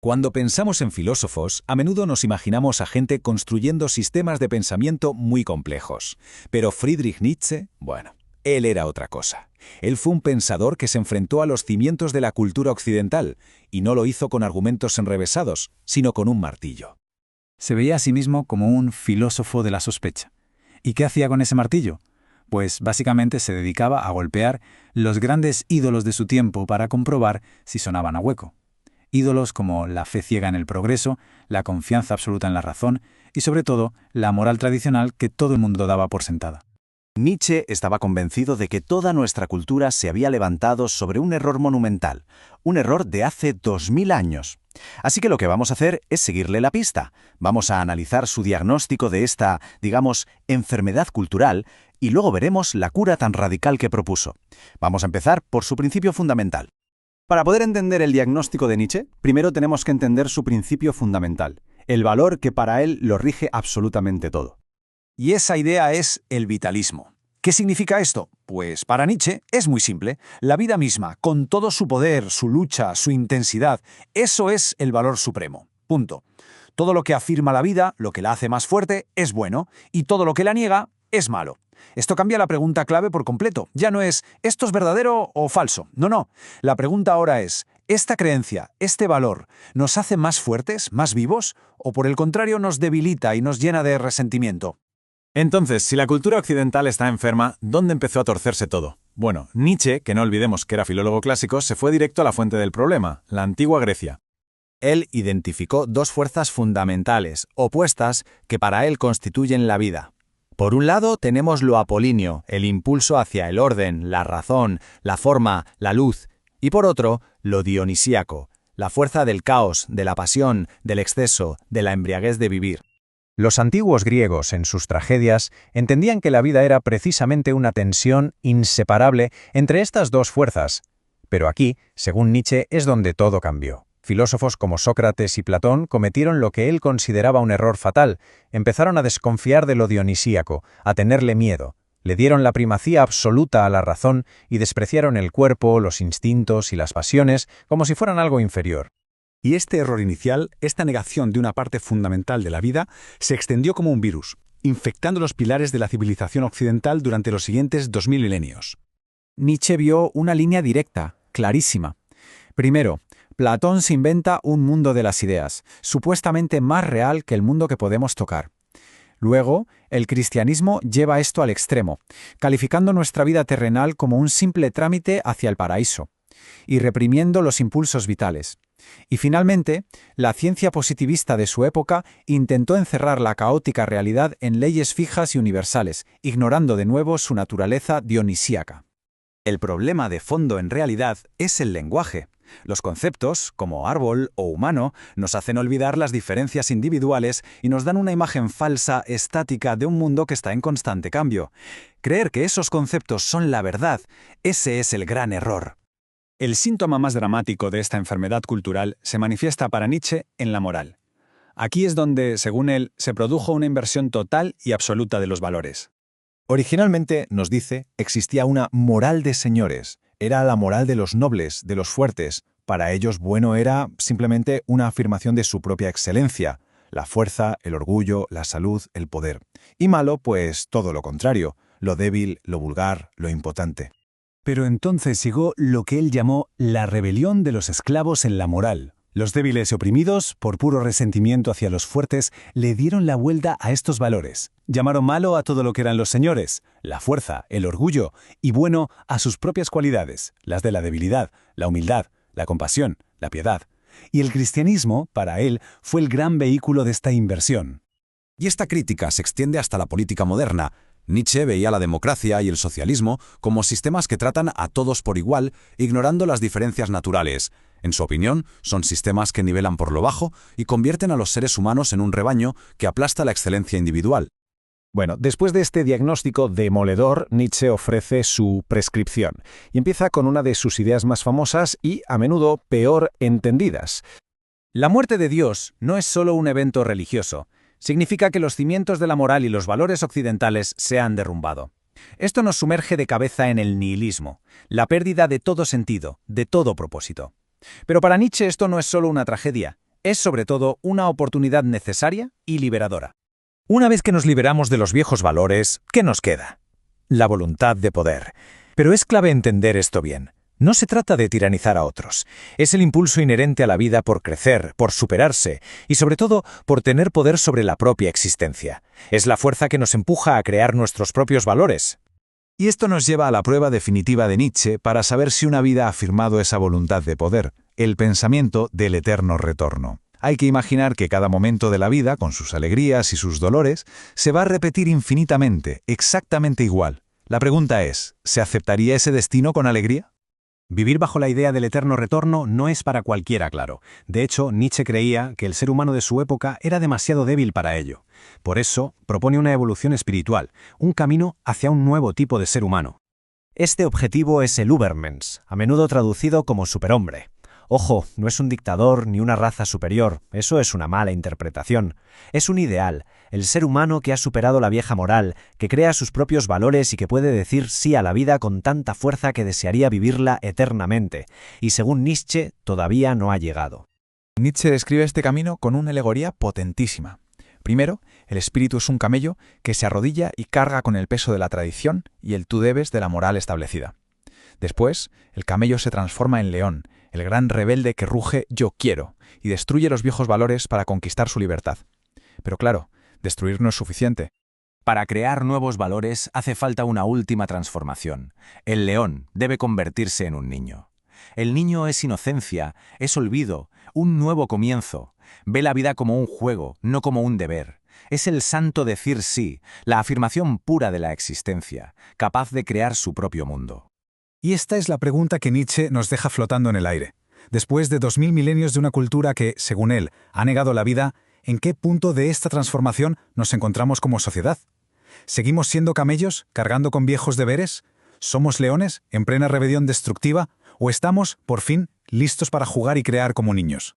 Cuando pensamos en filósofos, a menudo nos imaginamos a gente construyendo sistemas de pensamiento muy complejos. Pero Friedrich Nietzsche, bueno, él era otra cosa. Él fue un pensador que se enfrentó a los cimientos de la cultura occidental, y no lo hizo con argumentos enrevesados, sino con un martillo. Se veía a sí mismo como un filósofo de la sospecha. ¿Y qué hacía con ese martillo? Pues básicamente se dedicaba a golpear los grandes ídolos de su tiempo para comprobar si sonaban a hueco. Ídolos como la fe ciega en el progreso, la confianza absoluta en la razón y, sobre todo, la moral tradicional que todo el mundo daba por sentada. Nietzsche estaba convencido de que toda nuestra cultura se había levantado sobre un error monumental, un error de hace 2000 años. Así que lo que vamos a hacer es seguirle la pista. Vamos a analizar su diagnóstico de esta, digamos, enfermedad cultural y luego veremos la cura tan radical que propuso. Vamos a empezar por su principio fundamental. Para poder entender el diagnóstico de Nietzsche, primero tenemos que entender su principio fundamental, el valor que para él lo rige absolutamente todo. Y esa idea es el vitalismo. ¿Qué significa esto? Pues para Nietzsche es muy simple. La vida misma, con todo su poder, su lucha, su intensidad, eso es el valor supremo. Punto. Todo lo que afirma la vida, lo que la hace más fuerte, es bueno, y todo lo que la niega, es malo. Esto cambia la pregunta clave por completo. Ya no es ¿esto es verdadero o falso? No. La pregunta ahora es ¿esta creencia, este valor, nos hace más fuertes, más vivos? ¿O por el contrario nos debilita y nos llena de resentimiento? Entonces, si la cultura occidental está enferma, ¿dónde empezó a torcerse todo? Bueno, Nietzsche, que no olvidemos que era filólogo clásico, se fue directo a la fuente del problema, la antigua Grecia. Él identificó dos fuerzas fundamentales, opuestas, que para él constituyen la vida. Por un lado tenemos lo apolíneo, el impulso hacia el orden, la razón, la forma, la luz, y por otro, lo dionisíaco, la fuerza del caos, de la pasión, del exceso, de la embriaguez de vivir. Los antiguos griegos, en sus tragedias, entendían que la vida era precisamente una tensión inseparable entre estas dos fuerzas. Pero aquí, según Nietzsche, es donde todo cambió. Filósofos como Sócrates y Platón cometieron lo que él consideraba un error fatal. Empezaron a desconfiar de lo dionisíaco, a tenerle miedo. Le dieron la primacía absoluta a la razón y despreciaron el cuerpo, los instintos y las pasiones como si fueran algo inferior. Y este error inicial, esta negación de una parte fundamental de la vida, se extendió como un virus, infectando los pilares de la civilización occidental durante los siguientes 2000 milenios. Nietzsche vio una línea directa, clarísima. Primero, Platón se inventa un mundo de las ideas, supuestamente más real que el mundo que podemos tocar. Luego, el cristianismo lleva esto al extremo, calificando nuestra vida terrenal como un simple trámite hacia el paraíso, y reprimiendo los impulsos vitales. Y finalmente, la ciencia positivista de su época intentó encerrar la caótica realidad en leyes fijas y universales, ignorando de nuevo su naturaleza dionisíaca. El problema de fondo en realidad es el lenguaje. Los conceptos, como árbol o humano, nos hacen olvidar las diferencias individuales y nos dan una imagen falsa, estática de un mundo que está en constante cambio. Creer que esos conceptos son la verdad, ese es el gran error. El síntoma más dramático de esta enfermedad cultural se manifiesta para Nietzsche en la moral. Aquí es donde, según él, se produjo una inversión total y absoluta de los valores. Originalmente, nos dice, existía una moral de señores. Era la moral de los nobles, de los fuertes. Para ellos, bueno era simplemente una afirmación de su propia excelencia, la fuerza, el orgullo, la salud, el poder. Y malo, pues todo lo contrario, lo débil, lo vulgar, lo impotente. Pero entonces llegó lo que él llamó la rebelión de los esclavos en la moral. Los débiles y oprimidos, por puro resentimiento hacia los fuertes, le dieron la vuelta a estos valores. Llamaron malo a todo lo que eran los señores, la fuerza, el orgullo, y bueno a sus propias cualidades, las de la debilidad, la humildad, la compasión, la piedad. Y el cristianismo, para él, fue el gran vehículo de esta inversión. Y esta crítica se extiende hasta la política moderna. Nietzsche veía la democracia y el socialismo como sistemas que tratan a todos por igual, ignorando las diferencias naturales. En su opinión, son sistemas que nivelan por lo bajo y convierten a los seres humanos en un rebaño que aplasta la excelencia individual. Bueno, después de este diagnóstico demoledor, Nietzsche ofrece su prescripción y empieza con una de sus ideas más famosas y, a menudo, peor entendidas. La muerte de Dios no es solo un evento religioso. Significa que los cimientos de la moral y los valores occidentales se han derrumbado. Esto nos sumerge de cabeza en el nihilismo, la pérdida de todo sentido, de todo propósito. Pero para Nietzsche esto no es solo una tragedia, Es sobre todo una oportunidad necesaria y liberadora. Una vez que nos liberamos de los viejos valores, ¿qué nos queda? La voluntad de poder. Pero es clave entender esto bien. No se trata de tiranizar a otros. Es el impulso inherente a la vida por crecer, por superarse y sobre todo por tener poder sobre la propia existencia. Es la fuerza que nos empuja a crear nuestros propios valores. Y esto nos lleva a la prueba definitiva de Nietzsche para saber si una vida ha afirmado esa voluntad de poder, el pensamiento del eterno retorno. Hay que imaginar que cada momento de la vida, con sus alegrías y sus dolores, se va a repetir infinitamente, exactamente igual. La pregunta es, ¿se aceptaría ese destino con alegría? Vivir bajo la idea del eterno retorno no es para cualquiera, claro. De hecho, Nietzsche creía que el ser humano de su época era demasiado débil para ello. Por eso, propone una evolución espiritual, un camino hacia un nuevo tipo de ser humano. Este objetivo es el Übermensch, a menudo traducido como superhombre. Ojo, no es un dictador ni una raza superior, eso es una mala interpretación. Es un ideal, el ser humano que ha superado la vieja moral, que crea sus propios valores y que puede decir sí a la vida con tanta fuerza que desearía vivirla eternamente, y según Nietzsche, todavía no ha llegado. Nietzsche describe este camino con una alegoría potentísima. Primero, el espíritu es un camello que se arrodilla y carga con el peso de la tradición y el tú debes de la moral establecida. Después, el camello se transforma en león, el gran rebelde que ruge «yo quiero» y destruye los viejos valores para conquistar su libertad. Pero claro, destruir no es suficiente. Para crear nuevos valores hace falta una última transformación. El león debe convertirse en un niño. El niño es inocencia, es olvido, un nuevo comienzo. Ve la vida como un juego, no como un deber. Es el santo decir sí, la afirmación pura de la existencia, capaz de crear su propio mundo. Y esta es la pregunta que Nietzsche nos deja flotando en el aire. Después de 2000 milenios de una cultura que, según él, ha negado la vida, ¿en qué punto de esta transformación nos encontramos como sociedad? ¿Seguimos siendo camellos, cargando con viejos deberes? ¿Somos leones, en plena rebelión destructiva? ¿O estamos, por fin, listos para jugar y crear como niños?